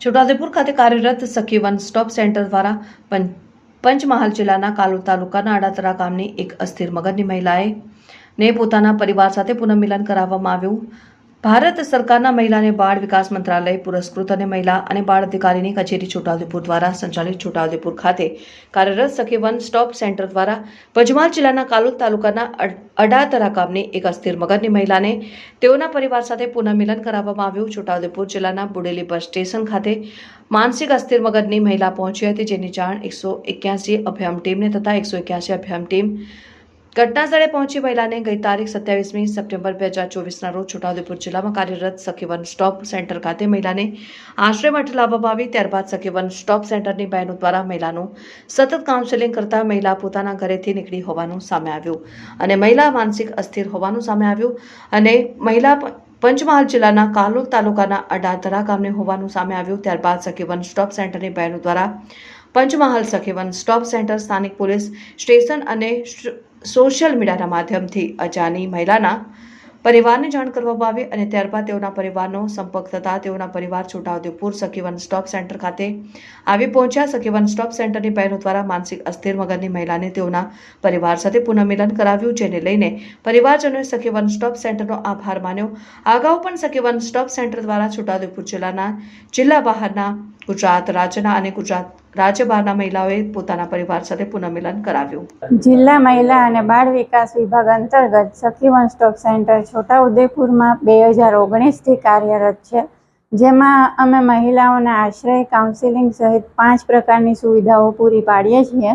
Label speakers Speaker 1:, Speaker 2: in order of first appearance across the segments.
Speaker 1: છોટાઉદેપુર ખાતે કાર્યરત સખી વન સ્ટોપ સેન્ટર દ્વારા પંચમહાલ જિલ્લાના કાલોલ તાલુકાના અડાતરા ગામની એક અસ્થિર મગજની મહિલાને પોતાના પરિવાર સાથે પુનઃમિલન કરાવવામાં આવ્યું. ભારત સરકારના મહિલા અને બાળ વિકાસ મંત્રાલય પુરસ્કૃત અને મહિલા અને બાળ અધિકારીની કચેરી છોટાઉદેપુર દ્વારા સંચાલિત છોટાઉદેપુર ખાતે કાર્યરત સખી વન સ્ટોપ સેન્ટર દ્વારા પંચમહાલ જિલ્લાના કાલોલ તાલુકાના અડાતરા ગામની એક અસ્થિર મગજની મહિલાને તેઓના પરિવાર સાથે પુનઃમિલન કરાવવામાં આવ્યું. છોટાઉદેપુર જિલ્લાના બુડેલી બસ સ્ટેશન ખાતે માનસિક અસ્થિર મગજની મહિલા પહોંચી હતી, જેની જાણ 181 અભિયાન ટીમને તથા 181 અભિયાન ટીમ ઘટના સ્થળે પહોંચી મહિલાને ગઈ તારીખ 27મી સપ્ટેમ્બર 2024ના રોજ છોટાઉદેપુર જિલ્લામાં કાર્યરત સખી વન સ્ટોપ સેન્ટર ખાતે મહિલાને આશ્રય માટે લાવવામાં આવી. ત્યારબાદ સખી વન સ્ટોપ સેન્ટરની બહેનો દ્વારા મહિલાનું સતત કાઉન્સેલિંગ કરતા મહિલા પોતાના ઘરેથી નીકળી હોવાનું સામે આવ્યું અને મહિલા માનસિક અસ્થિર હોવાનું સામે આવ્યું અને મહિલા પંચમહાલ જિલ્લાના કાલોલ તાલુકાના અડાતરા ગામને હોવાનું સામે આવ્યું. ત્યારબાદ સખી વન સ્ટોપ સેન્ટરની બહેનો દ્વારા પંચમહાલ સખી વન સ્ટોપ સેન્ટર, સ્થાનિક પોલીસ સ્ટેશન અને સોશિયલ મીડિયાના માધ્યમથી અજાણી મહિલાના પરિવારને જાણ કરવામાં આવી અને ત્યારબાદ તેઓના પરિવારનો સંપર્ક થતા તેઓના પરિવાર છોટાઉદેપુર સખી વન સ્ટોપ સેન્ટર ખાતે આવી પહોંચ્યા. સખી વન સ્ટોપ સેન્ટરની બહેનો દ્વારા માનસિક અસ્થિર મગજની મહિલાને તેઓના પરિવાર સાથે પુનઃમિલન કરાવ્યું, જેને લઈને પરિવારજનોએ સખી વન સ્ટોપ સેન્ટરનો આભાર માન્યો. અગાઉ પણ સખી વન સ્ટોપ સેન્ટર દ્વારા છોટાઉદેપુર જિલ્લા બહારના ગુજરાત રાજ્યના અને ગુજરાત રાજ્ય બહારના મહિલાઓએ પોતાના પરિવાર સાથે પુનઃમિલન કરાવ્યું.
Speaker 2: જિલ્લા મહિલા અને બાળ વિકાસ વિભાગ અંતર્ગત સખી વન સ્ટોપ સેન્ટર છોટાઉદેપુરમાં 2019થી કાર્યરત છે, જેમાં અમે મહિલાઓને આશ્રય, કાઉન્સિલિંગ સહિત 5 પ્રકારની સુવિધાઓ પૂરી પાડીએ છીએ.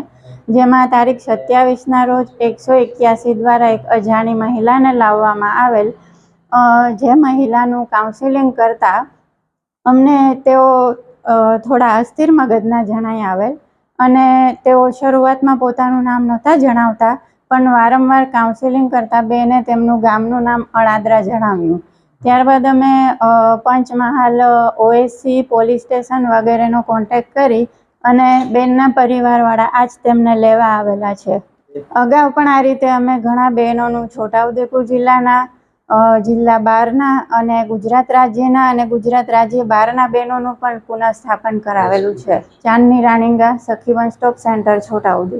Speaker 2: જેમાં તારીખ 27ના રોજ 181 દ્વારા એક અજાણી મહિલાને લાવવામાં આવેલ, જે મહિલાનું કાઉન્સિલિંગ કરતા અમને તેઓ થોડા અસ્થિર મગજના જણાઈ આવેલ અને તેઓ શરૂઆતમાં પોતાનું નામ નહોતા જણાવતા, પણ વારંવાર કાઉન્સેલિંગ કરતા બેને તેમનું ગામનું નામ અડાદરા જણાવ્યું. ત્યારબાદ અમે પંચમહાલ OSC પોલીસ સ્ટેશન વગેરેનો કોન્ટેક્ટ કરી અને બેનના પરિવારવાળા આજ તેમને લેવા આવેલા છે. અગાઉ પણ આ રીતે અમે ઘણા બહેનોનું છોટાઉદેપુર જિલ્લા બહારના અને ગુજરાત રાજ્યના અને ગુજરાત રાજ્ય બહારના બહેનોનું પણ પુનઃસ્થાપન કરાવેલું છે. ચાંદની રાણીગા, સખી વન સ્ટોપ સેન્ટર, છોટાઉદેપુર.